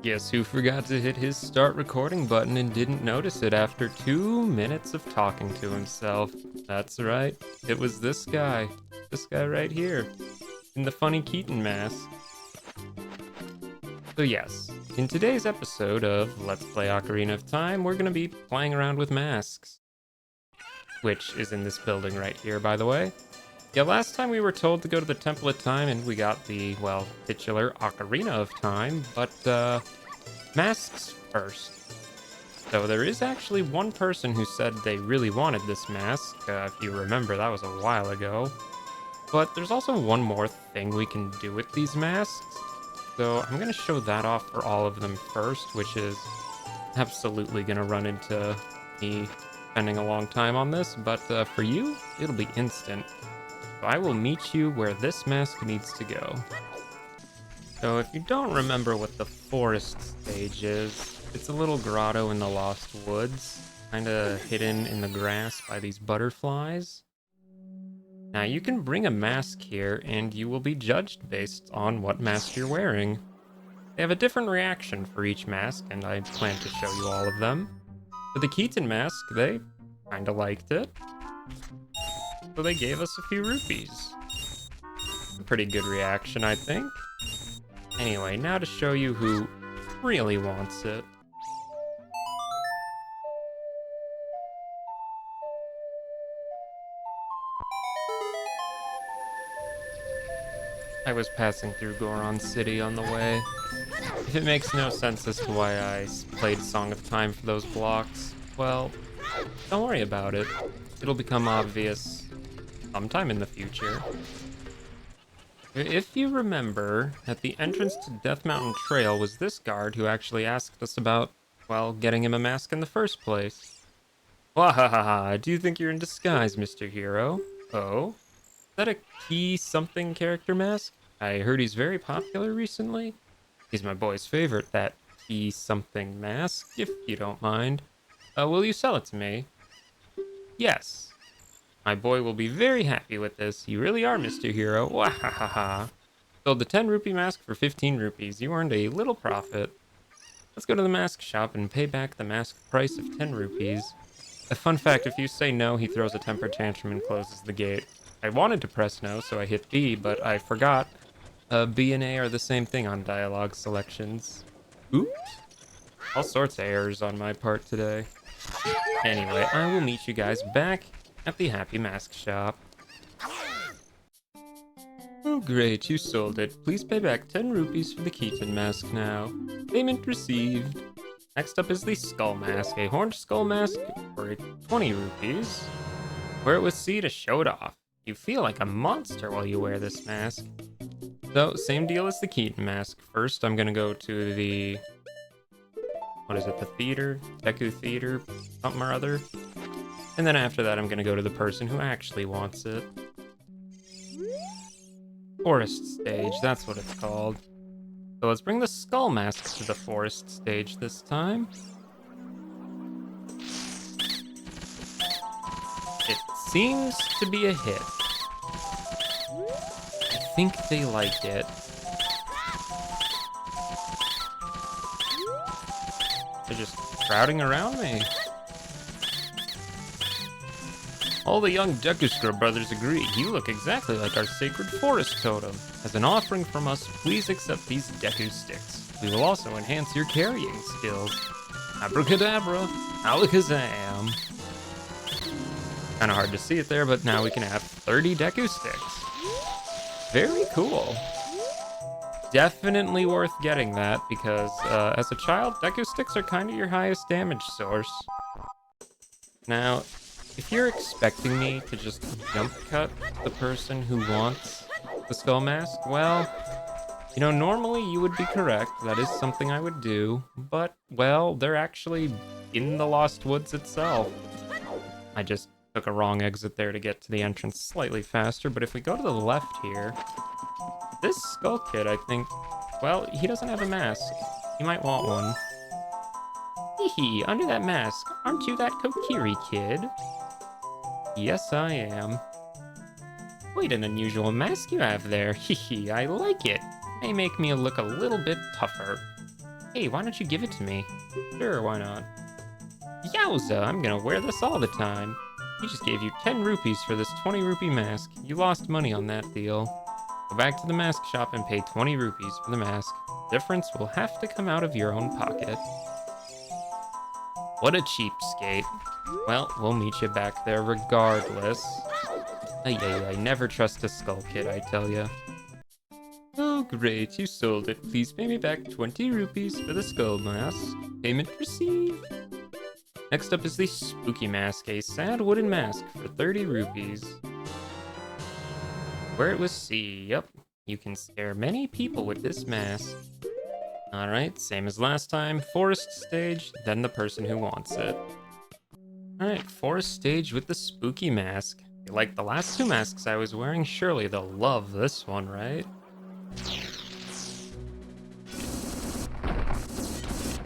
Guess who forgot to hit his start recording button and didn't notice it after 2 minutes of talking to himself? That's right, it was this guy. This guy right here, in the funny Keaton mask. So yes, in today's episode of Let's Play Ocarina of Time, we're gonna be playing around with masks. Which is in this building right here, by the way. Yeah, last time we were told to go to the Temple of Time and we got the, well, titular Ocarina of Time, but, masks first. So there is actually one person who said they really wanted this mask. If you remember, that was a while ago. But there's also one more thing we can do with these masks. So I'm going to show that off for all of them first, which is absolutely going to run into me spending a long time on this. But for you, it'll be instant. So I will meet you where this mask needs to go. So if you don't remember what the forest stage is, it's a little grotto in the Lost Woods, kinda hidden in the grass by these butterflies. Now you can bring a mask here and you will be judged based on what mask you're wearing. They have a different reaction for each mask and I plan to show you all of them. For the Keaton mask, they kinda liked it. So they gave us a few rupees. A pretty good reaction, I think. Anyway, now to show you who really wants it. I was passing through Goron City on the way. If it makes no sense as to why I played Song of Time for those blocks, well, don't worry about it. It'll become obvious sometime in the future. If you remember, at the entrance to Death Mountain Trail was this guard who actually asked us about, well, getting him a mask in the first place. Wahahaha, do you think you're in disguise, Mr. Hero? Oh? Is that a key something character mask? I heard he's very popular recently. He's my boy's favorite, that key something mask, if you don't mind. Will you sell it to me? Yes. My boy will be very happy with this. You really are, Mr. Hero. Wahahaha. Sold the 10 rupee mask for 15 rupees. You earned a little profit. Let's go to the mask shop and pay back the mask price of 10 rupees. A fun fact, if you say no, he throws a temper tantrum and closes the gate. I wanted to press no, so I hit B, but I forgot. B and A are the same thing on dialogue selections. Oops. All sorts of errors on my part today. Anyway, I will meet you guys back at the Happy Mask Shop. Oh great, you sold it. Please pay back 10 rupees for the Keaton mask now. Payment received. Next up is the Skull Mask, a horned skull mask for 20 rupees. Wear it with C to show it off. You feel like a monster while you wear this mask. So, same deal as the Keaton mask. First, I'm gonna go to the... what is it, the theater? Deku Theater? Something or other? And then after that, I'm gonna go to the person who actually wants it. Forest stage, that's what it's called. So let's bring the skull mask to the forest stage this time. It seems to be a hit. I think they like it. They're just crowding around me. All the young Deku brothers agree. You look exactly like our sacred forest totem. As an offering from us, please accept these Deku sticks. We will also enhance your carrying skills. Abracadabra, alakazam. Kinda hard to see it there, but now we can have 30 Deku sticks. Very cool. Definitely worth getting that, because as a child, Deku sticks are kinda your highest damage source. Now, if you're expecting me to just jump cut the person who wants the skull mask, well, you know, normally you would be correct. That is something I would do. But, well, they're actually in the Lost Woods itself. I just took a wrong exit there to get to the entrance slightly faster. But if we go to the left here, this Skull Kid, I think, well, he doesn't have a mask. He might want one. Hee, under that mask, aren't you that Kokiri kid? Yes, I am. Quite an unusual mask you have there. Hee, I like it. May make me look a little bit tougher. Hey, why don't you give it to me? Sure, why not? Yowza, I'm gonna wear this all the time. He just gave you 10 rupees for this 20 rupee mask. You lost money on that deal. Go back to the mask shop and pay 20 rupees for the mask. Difference will have to come out of your own pocket. What a cheapskate. Well, we'll meet you back there regardless. I never trust a skull kid, I tell ya. Oh, great, you sold it. Please pay me back 20 rupees for the skull mask. Payment received. Next up is the spooky mask, a sad wooden mask for 30 rupees. Where it was C, yep. You can scare many people with this mask. Alright, same as last time. Forest stage, then the person who wants it. Alright, forest stage with the spooky mask. You like the last two masks I was wearing? Surely they'll love this one, right?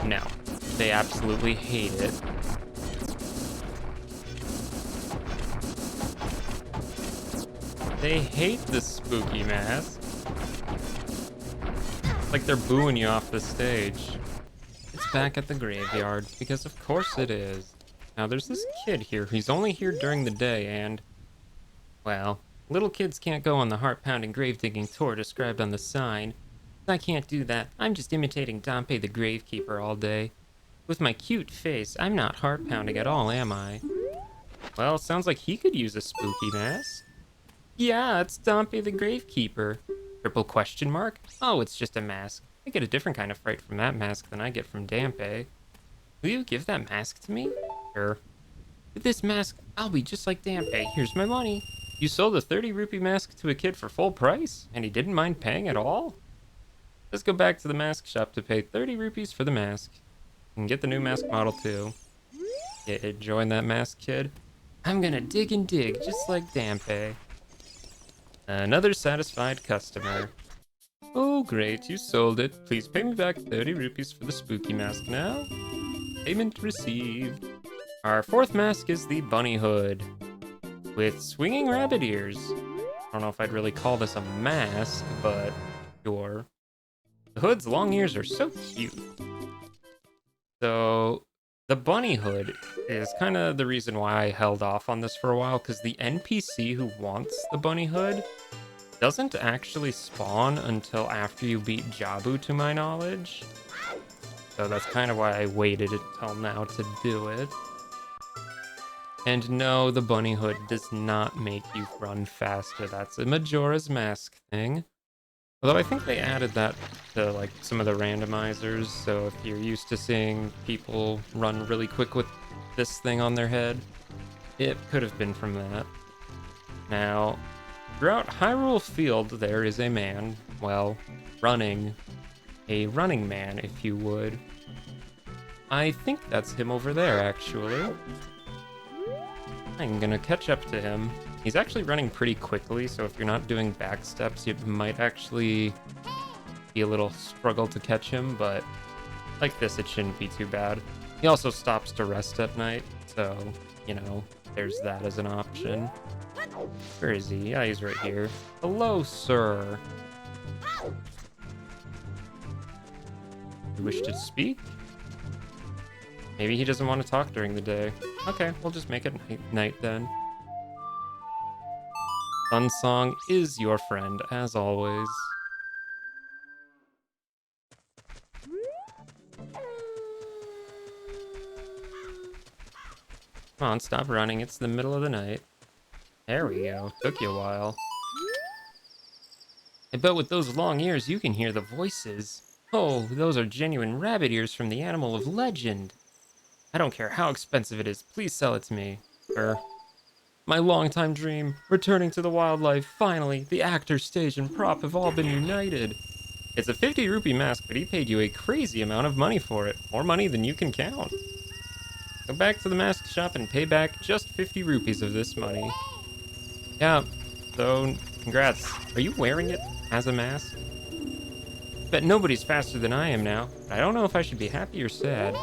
No, they absolutely hate it. They hate the spooky mask. It's like they're booing you off the stage. It's back at the graveyard, because of course it is. Now there's this kid here, he's only here during the day and... well, little kids can't go on the heart-pounding grave-digging tour described on the sign. I can't do that. I'm just imitating Dompe the Gravekeeper all day. With my cute face, I'm not heart-pounding at all, am I? Well, sounds like he could use a spooky mask. Yeah, it's Dompe the Gravekeeper. Triple question mark? Oh, it's just a mask. I get a different kind of fright from that mask than I get from Dompe. Will you give that mask to me? Sure. With this mask, I'll be just like Dompe. Here's my money. You sold a 30 rupee mask to a kid for full price, and he didn't mind paying at all? Let's go back to the mask shop to pay 30 rupees for the mask. And get the new mask model too. Yeah, join that mask, kid. I'm gonna dig and dig, just like Dompe. Another satisfied customer. Oh, great, you sold it. Please pay me back 30 rupees for the spooky mask now. Payment received. Our fourth mask is the bunny hood. With swinging rabbit ears. I don't know if I'd really call this a mask, but sure. The hood's long ears are so cute. So, the bunny hood is kind of the reason why I held off on this for a while, because the NPC who wants the bunny hood doesn't actually spawn until after you beat Jabu, to my knowledge. So that's kind of why I waited until now to do it. And no, the bunny hood does not make you run faster. That's a Majora's Mask thing. Although I think they added that to like some of the randomizers, so if you're used to seeing people run really quick with this thing on their head, it could have been from that. Now, throughout Hyrule Field, there is a man, well, running. A running man, if you would. I think that's him over there, actually. I'm gonna catch up to him. He's actually running pretty quickly, so if you're not doing back steps, it might actually be a little struggle to catch him, but like this, it shouldn't be too bad. He also stops to rest at night, so, you know, there's that as an option. Where is he? Yeah, he's right here. Hello, sir. You wish to speak? Maybe he doesn't want to talk during the day. Okay, we'll just make it night then. Sun Song is your friend, as always. Come on, stop running. It's the middle of the night. There we go. Took you a while. I bet with those long ears, you can hear the voices. Oh, those are genuine rabbit ears from the animal of legend. I don't care how expensive it is. Please sell it to me. My longtime dream, returning to the wildlife. Finally, the actor, stage, and prop have all been united. It's a 50 rupee mask, but he paid you a crazy amount of money for it. More money than you can count. Go back to the mask shop and pay back just 50 rupees of this money. Yeah, so congrats. Are you wearing it as a mask? Bet nobody's faster than I am now. I don't know if I should be happy or sad.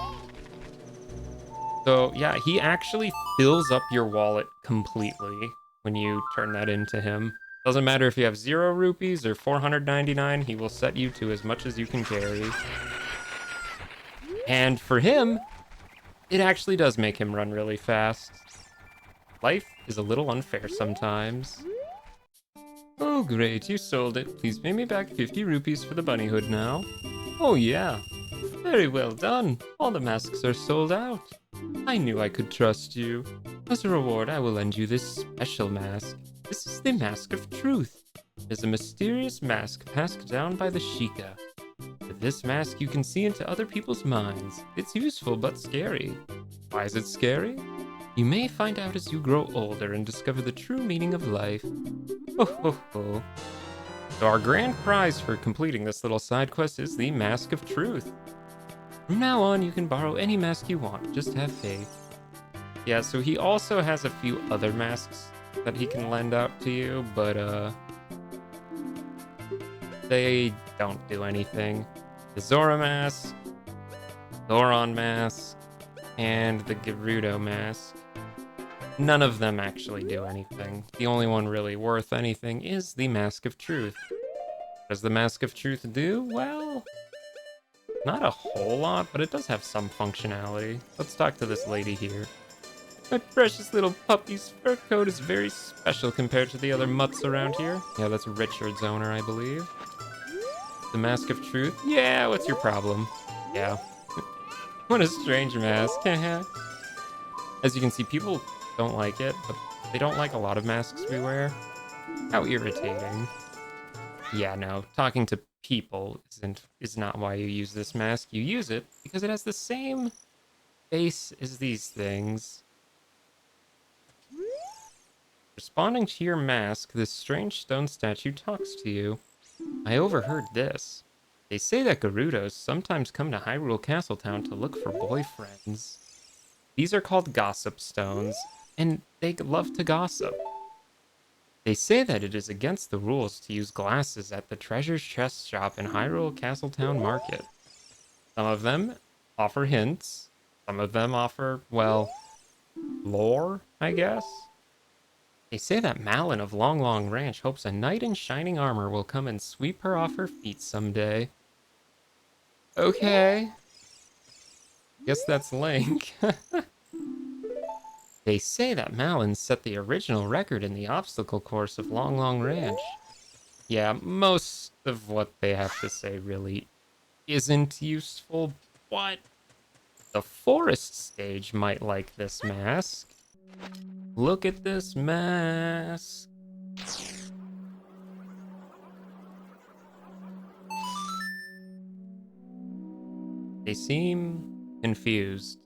So yeah, he actually fills up your wallet completely when you turn that into him. Doesn't matter if you have 0 rupees or 499, he will set you to as much as you can carry. And for him, it actually does make him run really fast. Life is a little unfair sometimes. Oh, great, you sold it. Please pay me back 50 rupees for the bunny hood now. Oh, yeah. Very well done. All the masks are sold out. I knew I could trust you. As a reward, I will lend you this special mask. This is the Mask of Truth. It is a mysterious mask passed down by the Sheikah. With this mask, you can see into other people's minds. It's useful but scary. Why is it scary? You may find out as you grow older and discover the true meaning of life. Ho ho ho. So our grand prize for completing this little side quest is the Mask of Truth. From now on, you can borrow any mask you want, just have faith. Yeah, so he also has a few other masks that he can lend out to you, but they don't do anything. The Zora mask, Goron mask, and the Gerudo mask. None of them actually do anything. The only one really worth anything is the Mask of Truth. What does the Mask of Truth do? Well, not a whole lot, but it does have some functionality. Let's talk to this lady here. My precious little puppy's fur coat is very special compared to the other mutts around here. Yeah, that's Richard's owner, I believe. The Mask of Truth? Yeah, what's your problem? Yeah. What a strange mask. As you can see, people don't like it, but they don't like a lot of masks we wear. How irritating. Yeah, no, talking to people is not why you use this mask. You use it because it has the same face as these things. Responding to your mask, this strange stone statue talks to you. I overheard this. They say that Gerudos sometimes come to Hyrule Castletown to look for boyfriends. These are called gossip stones, and they love to gossip. They say that it is against the rules to use glasses at the treasure chest shop in Hyrule Castletown Market. Some of them offer hints. Some of them offer, well, lore, I guess. They say that Malin of Long Long Ranch hopes a knight in shining armor will come and sweep her off her feet someday. Okay. Guess that's Link. They say that Malin set the original record in the obstacle course of Long Long Ranch. Yeah, most of what they have to say really isn't useful, but the forest stage might like this mask. Look at this mask. They seem confused.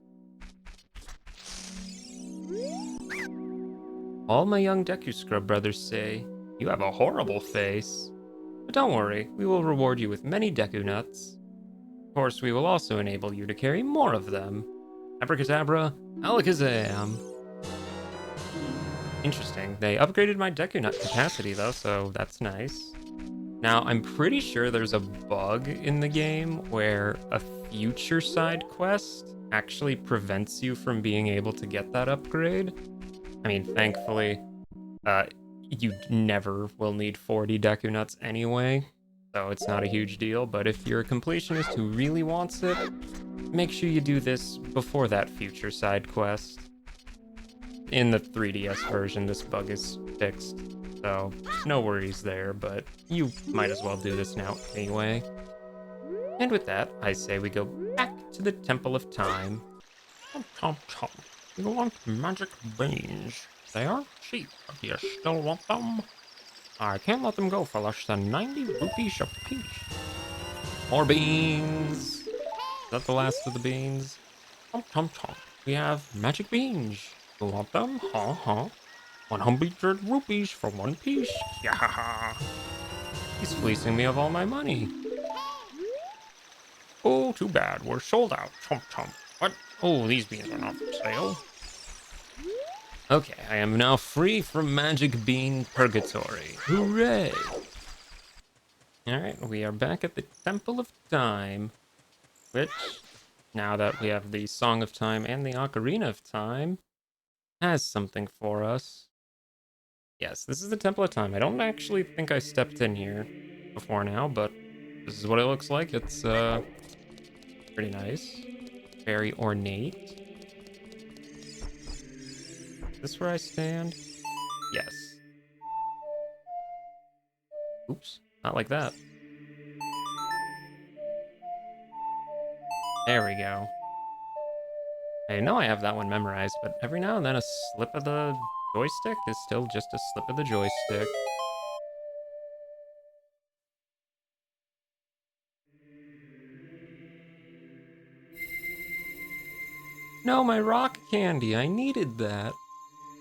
All my young Deku Scrub brothers say, you have a horrible face. But don't worry, we will reward you with many Deku Nuts. Of course, we will also enable you to carry more of them. Abracadabra, alakazam. Interesting. They upgraded my Deku Nut capacity though, so that's nice. Now, I'm pretty sure there's a bug in the game where a future side quest actually prevents you from being able to get that upgrade. I mean, thankfully, you never will need 40 Deku Nuts anyway, so it's not a huge deal, but if you're a completionist who really wants it, make sure you do this before that future side quest. In the 3DS version, this bug is fixed, so no worries there, but you might as well do this now anyway. And with that, I say we go back to the Temple of Time. Chomp, chomp, chomp. You want magic beans? They aren't cheap, but you still want them? I can't let them go for less than 90 rupees a piece. More beans! Is that the last of the beans? Chomp, chomp, chomp. We have magic beans. You want them? Huh, huh. 100 rupees for one piece. Yeah. He's fleecing me of all my money. Oh, too bad. We're sold out. Chomp, chomp. What? Oh, these beans are not for sale. Okay, I am now free from Magic Bean Purgatory. Hooray! Alright, we are back at the Temple of Time, which, now that we have the Song of Time and the Ocarina of Time, has something for us. Yes, this is the Temple of Time. I don't actually think I stepped in here before now, but this is what it looks like. It's, pretty nice. very ornate. Is this where I stand? Yes. Oops, not like that. There we go. I know I have that one memorized, but every now and then a slip of the joystick is still just a slip of the joystick. No, my rock candy, I needed that.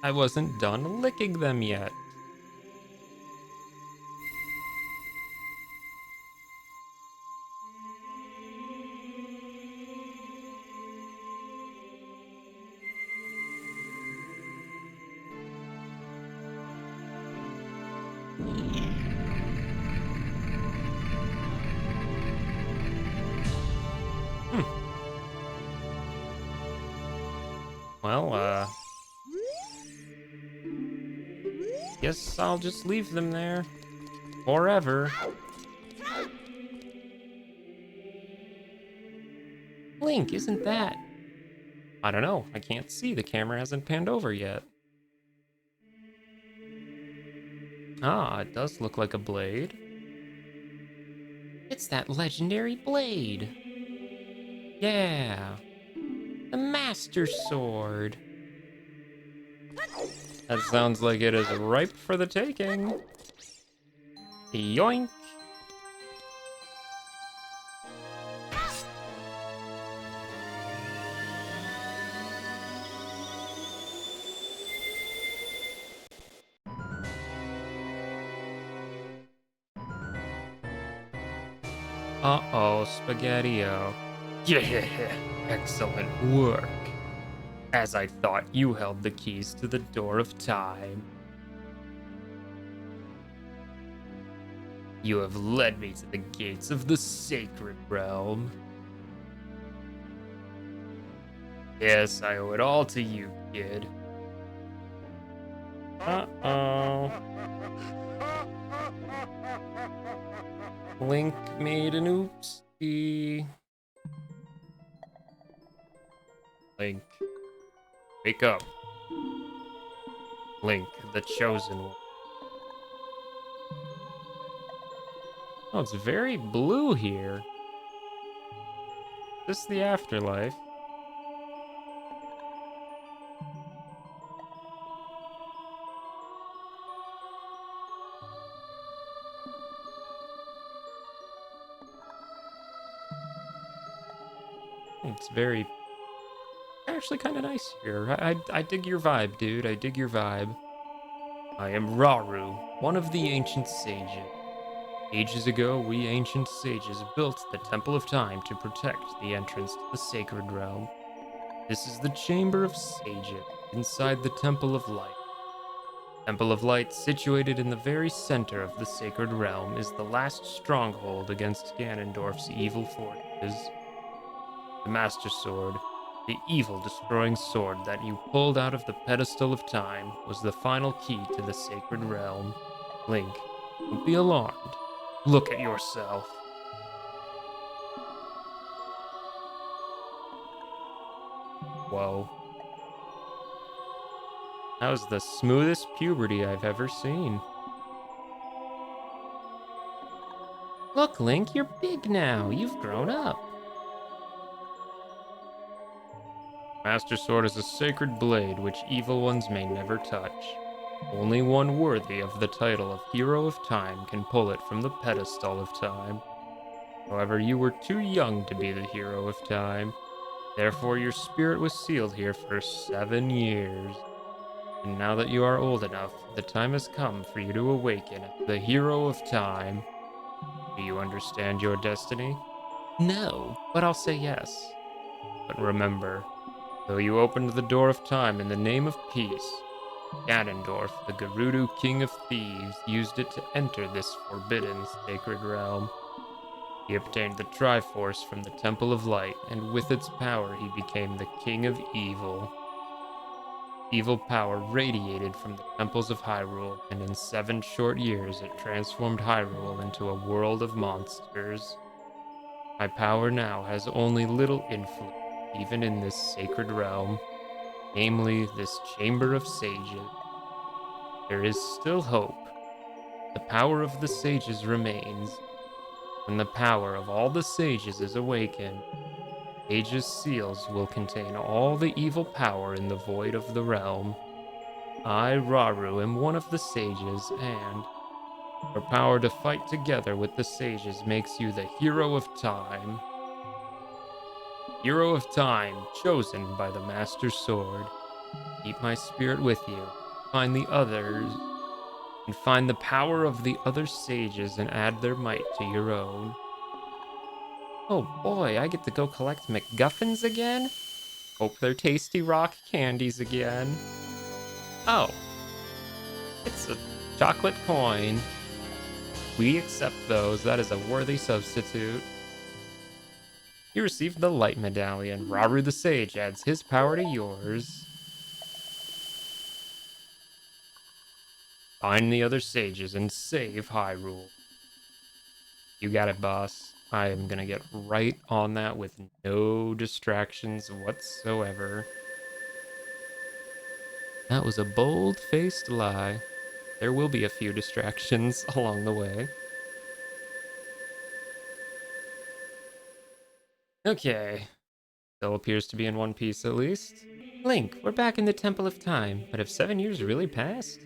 I wasn't done licking them yet. Well, guess I'll just leave them there. Forever. Link, isn't that? I don't know, I can't see, the camera hasn't panned over yet. Ah, it does look like a blade. It's that legendary blade. Yeah. The Master Sword. That sounds like it is ripe for the taking. Yoink. Uh-oh, Spaghetti-O. Yeah, excellent work. As I thought you held the keys to the door of time. You have led me to the gates of the sacred realm. Yes, I owe it all to you, kid. Uh-oh. Link made an oopsie. Link, wake up. Link, the chosen one. Oh, it's very blue here. Is this the afterlife? It's very... actually kind of nice here. I dig your vibe, dude. I dig your vibe. I am Raru, one of the ancient sages. Ages ago, we ancient sages built the Temple of Time to protect the entrance to the sacred realm. This is the Chamber of Sages, inside the Temple of Light. Temple of Light, situated in the very center of the sacred realm, is the last stronghold against Ganondorf's evil forces. The Master Sword, the evil-destroying sword that you pulled out of the pedestal of time, was the final key to the sacred realm. Link, don't be alarmed. Look at yourself. Whoa. That was the smoothest puberty I've ever seen. Look, Link, you're big now. You've grown up. Master Sword is a sacred blade which evil ones may never touch. Only one worthy of the title of Hero of Time can pull it from the pedestal of time. However, you were too young to be the Hero of Time. Therefore, your spirit was sealed here for 7 years. And now that you are old enough, the time has come for you to awaken as the Hero of Time. Do you understand your destiny? No, but I'll say yes. But remember, though you opened the door of time in the name of peace, Ganondorf, the Gerudo King of Thieves, used it to enter this forbidden sacred realm. He obtained the Triforce from the Temple of Light, and with its power he became the King of Evil. Evil power radiated from the temples of Hyrule, and in 7 short years it transformed Hyrule into a world of monsters. My power now has only little influence, even in this sacred realm, namely this Chamber of Sages. There is still hope. The power of the sages remains. When the power of all the sages is awakened, Sage's seals will contain all the evil power in the void of the realm. I, Raru, am one of the sages, and our power to fight together with the sages makes you the hero of time. Hero of time, chosen by the Master Sword. Keep my spirit with you. Find the others, and find the power of the other sages and add their might to your own. Oh boy, I get to go collect MacGuffins again? Hope they're tasty rock candies again. Oh, it's a chocolate coin. We accept those. That is a worthy substitute. You received the Light Medallion. Raru the Sage adds his power to yours. Find the other sages and save Hyrule. You got it, boss. I am gonna get right on that with no distractions whatsoever. That was a bold-faced lie. There will be a few distractions along the way. Okay. Still appears to be in one piece at least. Link, we're back in the Temple of Time, but have 7 years really passed?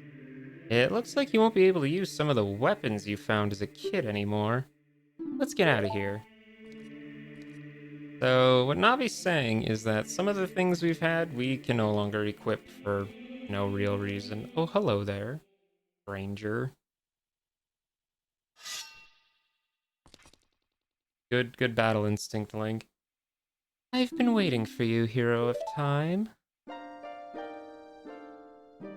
It looks like you won't be able to use some of the weapons you found as a kid anymore. Let's get out of here. So, what Navi's saying is that some of the things we've had, we can no longer equip for no real reason. Oh, hello there, Ranger. Good battle instinct, Link. I've been waiting for you, Hero of Time.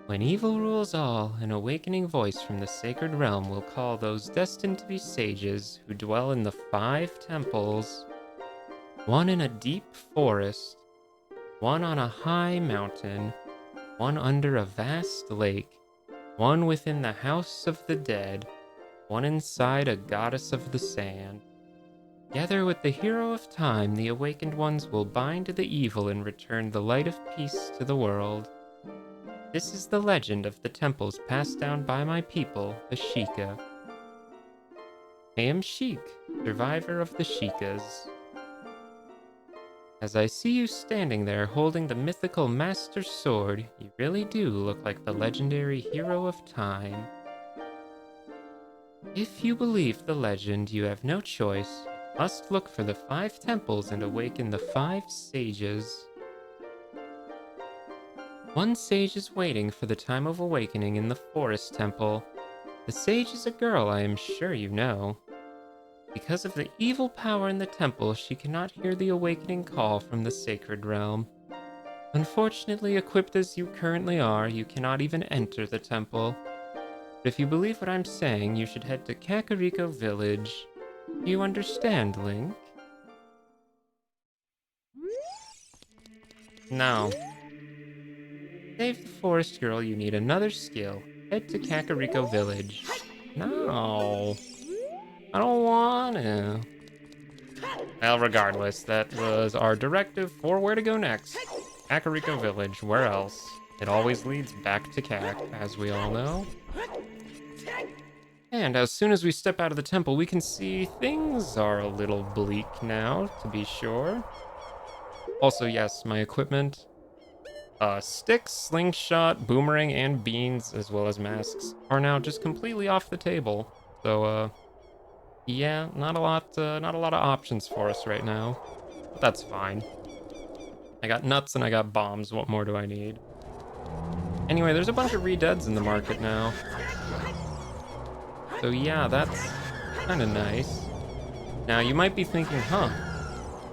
When evil rules all, an awakening voice from the sacred realm will call those destined to be sages who dwell in the 5 temples, one in a deep forest, one on a high mountain, one under a vast lake, one within the house of the dead, one inside a goddess of the sand. Together with the hero of time, the awakened ones will bind the evil and return the light of peace to the world. This is the legend of the temples passed down by my people, the Sheikah. I am Sheik, survivor of the Sheikahs. As I see you standing there holding the mythical Master Sword, you really do look like the legendary hero of time. If you believe the legend, you have no choice. You must look for the 5 temples and awaken the 5 sages. One sage is waiting for the time of awakening in the Forest Temple. The sage is a girl I am sure you know. Because of the evil power in the temple, she cannot hear the awakening call from the sacred realm. Unfortunately, equipped as you currently are, you cannot even enter the temple. But if you believe what I'm saying, you should head to Kakariko Village. Do you understand, Link? No. Save the forest girl, you need another skill. Head to Kakariko Village. No. I don't want to. Well, regardless, that was our directive for where to go next. Kakariko Village, where else? It always leads back to Kak, as we all know. And as soon as we step out of the temple, we can see things are a little bleak now, to be sure. Also, yes, my equipment. Sticks, slingshot, boomerang, and beans, as well as masks, are now just completely off the table. So, yeah, not a lot of options for us right now. But that's fine. I got nuts and I got bombs. What more do I need? Anyway, there's a bunch of re-deads in the market now. So yeah, that's kind of nice. Now, you might be thinking, huh,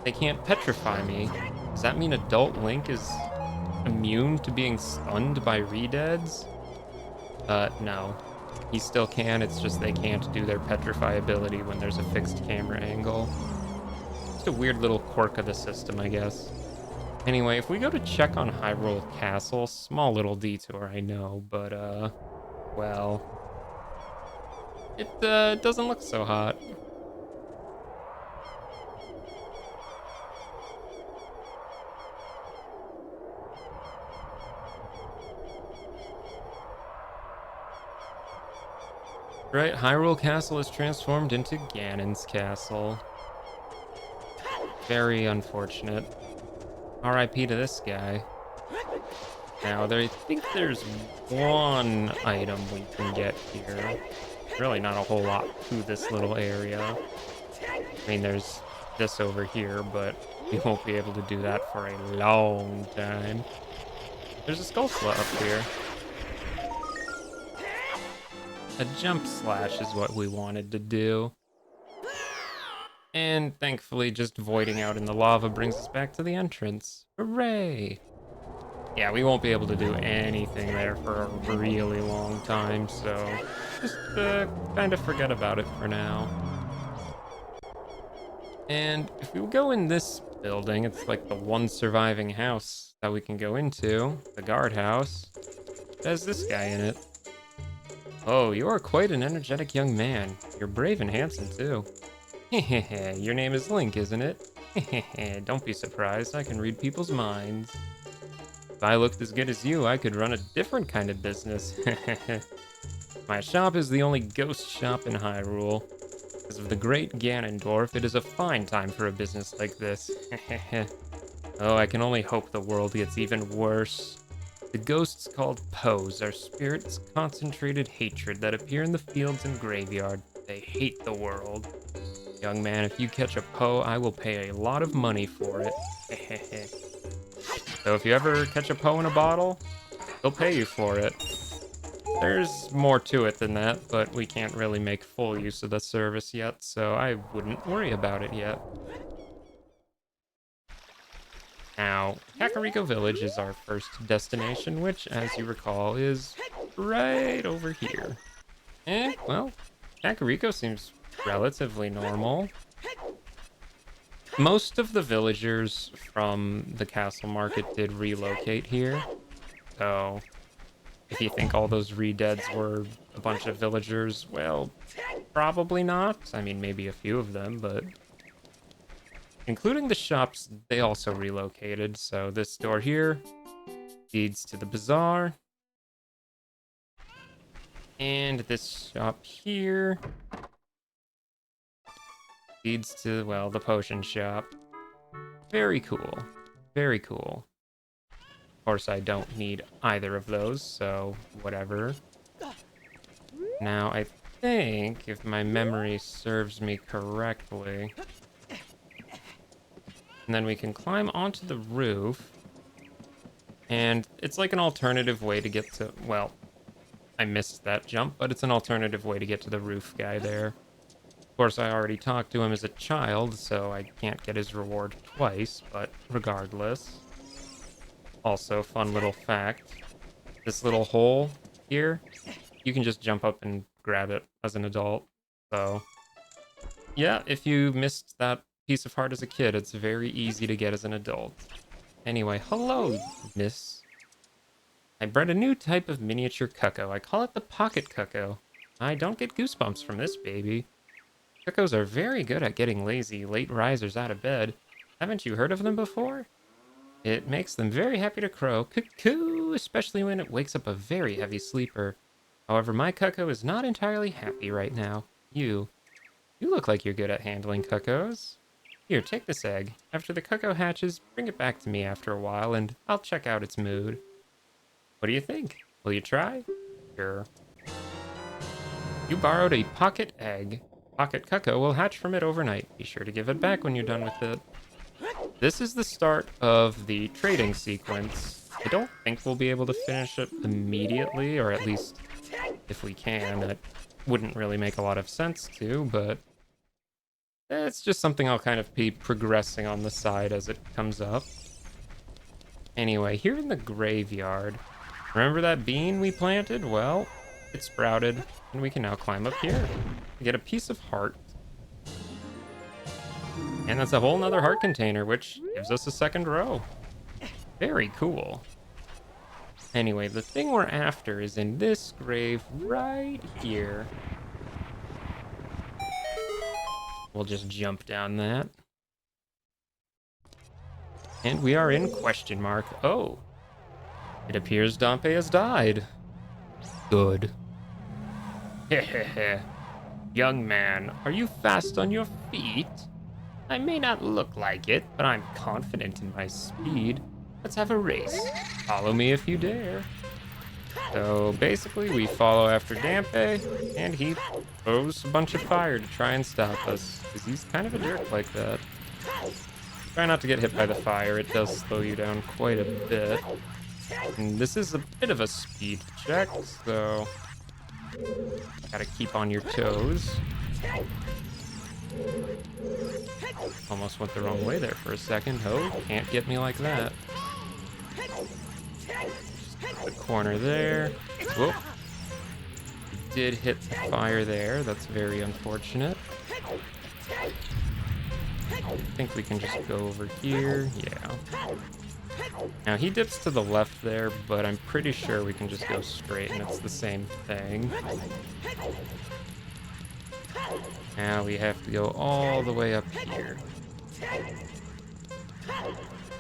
they can't petrify me. Does that mean adult Link is immune to being stunned by re-deads? No. He still can, it's just they can't do their petrify ability when there's a fixed camera angle. Just a weird little quirk of the system, I guess. Anyway, if we go to check on Hyrule Castle, small little detour, I know, but, well, it doesn't look so hot. Right, Hyrule Castle is transformed into Ganon's castle. Very unfortunate. RIP to this guy. Now, I think there's one item we can get here. Really not a whole lot to this little area. I mean, there's this over here, but we won't be able to do that for a long time. There's a Skulltula up here. A jump slash is what we wanted to do. And thankfully, just voiding out in the lava brings us back to the entrance. Hooray! Yeah, we won't be able to do anything there for a really long time, so just kind of forget about it for now. And if we go in this building, it's like the one surviving house that we can go into, the guardhouse. It has this guy in it. Oh, you are quite an energetic young man. You're brave and handsome, too. Hehehe, your name is Link, isn't it? Hehehe, don't be surprised, I can read people's minds. If I looked as good as you, I could run a different kind of business. My shop is the only ghost shop in Hyrule. Because of the great Ganondorf, it is a fine time for a business like this. Oh, I can only hope the world gets even worse. The ghosts called Poes are spirits' concentrated hatred that appear in the fields and graveyard. They hate the world. Young man, if you catch a Poe, I will pay a lot of money for it. So if you ever catch a Poe in a bottle, they'll pay you for it. There's more to it than that, but we can't really make full use of the service yet, so I wouldn't worry about it yet. Now, Kakariko Village is our first destination, which, as you recall, is right over here. Well, Kakariko seems relatively normal. Most of the villagers from the castle market did relocate here, so if you think all those re-deads were a bunch of villagers, well, probably not. I mean, maybe a few of them, but including the shops, they also relocated. So this door here leads to the bazaar. And this shop here leads to, well, the potion shop. Very cool. Very cool. Of course, I don't need either of those, so whatever. Now, I think, if my memory serves me correctly, and then we can climb onto the roof, and it's like an alternative way to get to, well, I missed that jump, but it's an alternative way to get to the roof guy there. Of course, I already talked to him as a child, so I can't get his reward twice, but regardless. Also, fun little fact, this little hole here, you can just jump up and grab it as an adult. So, yeah, if you missed that piece of heart as a kid, it's very easy to get as an adult. Anyway, hello, miss. I bred a new type of miniature cuckoo. I call it the pocket cuckoo. I don't get goosebumps from this baby. Cuckoos are very good at getting lazy, late risers out of bed. Haven't you heard of them before? It makes them very happy to crow, cuckoo, especially when it wakes up a very heavy sleeper. However, my cuckoo is not entirely happy right now. You look like you're good at handling cuckoos. Here, take this egg. After the cuckoo hatches, bring it back to me after a while, and I'll check out its mood. What do you think? Will you try? Sure. You borrowed a pocket egg. Pocket cuckoo will hatch from it overnight. Be sure to give it back when you're done with it. This is the start of the trading sequence. I don't think we'll be able to finish it immediately, or at least if we can. It wouldn't really make a lot of sense to, but it's just something I'll kind of be progressing on the side as it comes up. Anyway, here in the graveyard, remember that bean we planted? Well, it sprouted, and we can now climb up here to get a piece of heart. And that's a whole nother heart container, which gives us a second row. Very cool. Anyway, the thing we're after is in this grave right here. We'll just jump down that. And we are in question mark. Oh, it appears Dompe has died. Good. Hehehe. Young man, are you fast on your feet? I may not look like it, but I'm confident in my speed. Let's have a race. Follow me if you dare. So basically, we follow after Dampe, and he throws a bunch of fire to try and stop us, because he's kind of a jerk like that. Try not to get hit by the fire, it does slow you down quite a bit. And this is a bit of a speed check, so gotta keep on your toes. Almost went the wrong way there for a second. Oh, can't get me like that. The corner there. Whoop. Did hit the fire there. That's very unfortunate. I think we can just go over here. Yeah. Now he dips to the left there, but I'm pretty sure we can just go straight and it's the same thing. Now we have to go all the way up here.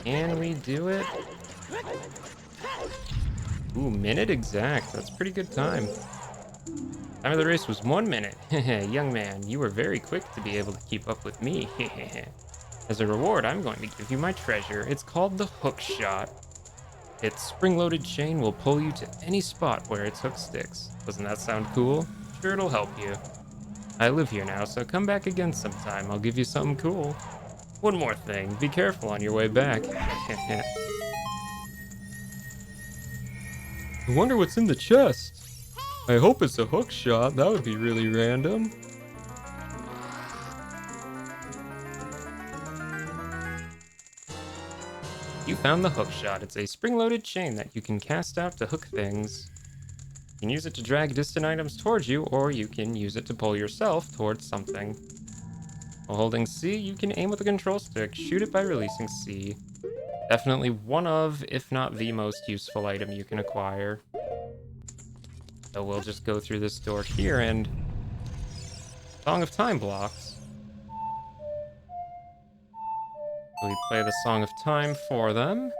Can we do it? Ooh, minute exact. That's pretty good time. Time of the race was 1 minute. Young man, you were very quick to be able to keep up with me. As a reward, I'm going to give you my treasure. It's called the hookshot. Its spring-loaded chain will pull you to any spot where its hook sticks. Doesn't that sound cool? Sure, it'll help you. I live here now, so come back again sometime. I'll give you something cool. One more thing. Be careful on your way back. I wonder what's in the chest. I hope it's a hookshot. That would be really random. You found the hookshot. It's a spring-loaded chain that you can cast out to hook things. You can use it to drag distant items towards you, or you can use it to pull yourself towards something. While holding C, you can aim with a control stick. Shoot it by releasing C. Definitely one of, if not the most useful item you can acquire. So we'll just go through this door here and... Song of Time blocks. So we play the Song of Time for them.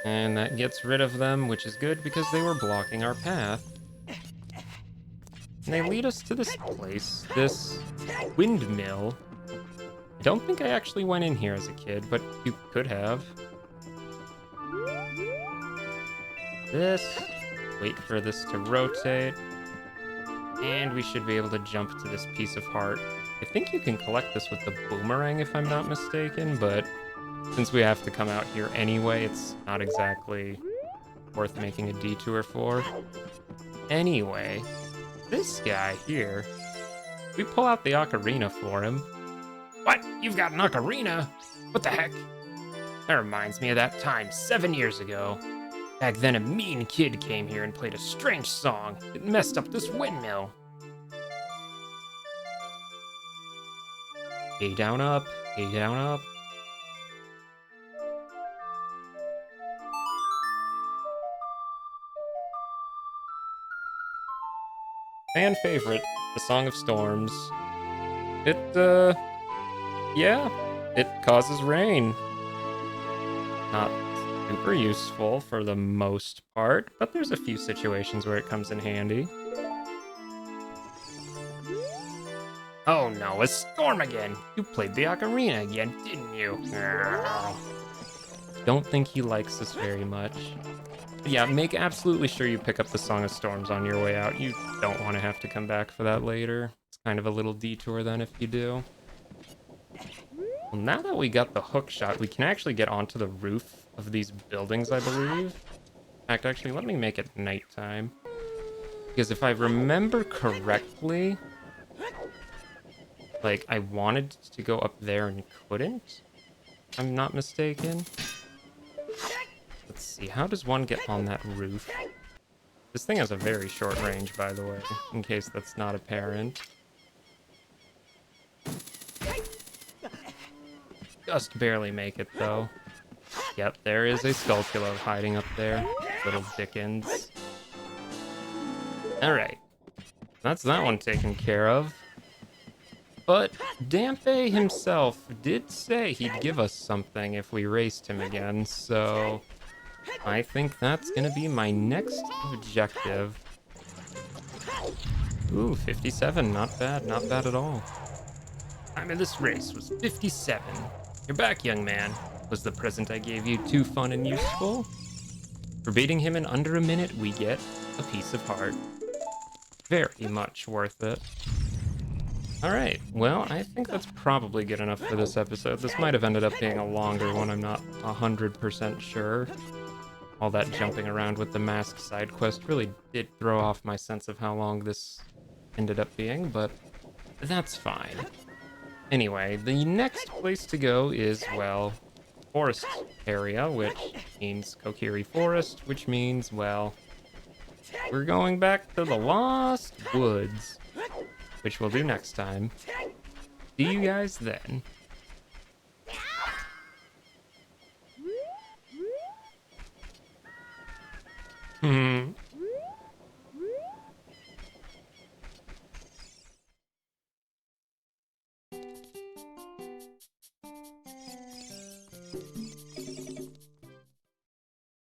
And that gets rid of them, which is good because they were blocking our path. And they lead us to this place, this windmill. I don't think I actually went in here as a kid, but you could have. This, wait for this to rotate. And we should be able to jump to this piece of heart. I think you can collect this with the boomerang if I'm not mistaken, but since we have to come out here anyway, it's not exactly worth making a detour for. Anyway, this guy here, we pull out the ocarina for him. What? You've got an ocarina? What the heck? That reminds me of that time 7 years ago. Back then, a mean kid came here and played a strange song. It messed up this windmill. A down up, A down up. Fan favorite, the Song of Storms. It, yeah, it causes rain. Not super useful for the most part, but there's a few situations where it comes in handy. Oh no, a storm again! You played the ocarina again, didn't you? Don't think he likes this very much. But yeah, make absolutely sure you pick up the Song of Storms on your way out. You don't want to have to come back for that later. It's kind of a little detour then if you do. Well, now that we got the hookshot, we can actually get onto the roof of these buildings, I believe. In fact, actually, let me make it nighttime. Because if I remember correctly, like, I wanted to go up there and couldn't, if I'm not mistaken. Let's see, how does one get on that roof? This thing has a very short range, by the way, in case that's not apparent. Just barely make it, though. Yep, there is a Skulltula hiding up there. Little Dickens. Alright. That's that one taken care of. But Dampe himself did say he'd give us something if we raced him again, so... I think that's gonna be my next objective. Ooh, 57, not bad, not bad at all. Time of this race was 57. You're back, young man. Was the present I gave you too fun and useful? For beating him in under a minute, we get a piece of heart. Very much worth it. Alright, well, I think that's probably good enough for this episode. This might have ended up being a longer one, I'm not 100% sure. All that jumping around with the mask side quest really did throw off my sense of how long this ended up being, but that's fine. Anyway, the next place to go is, well, forest area, which means Kokiri Forest, which means, well, we're going back to the Lost Woods, which we'll do next time. See you guys then.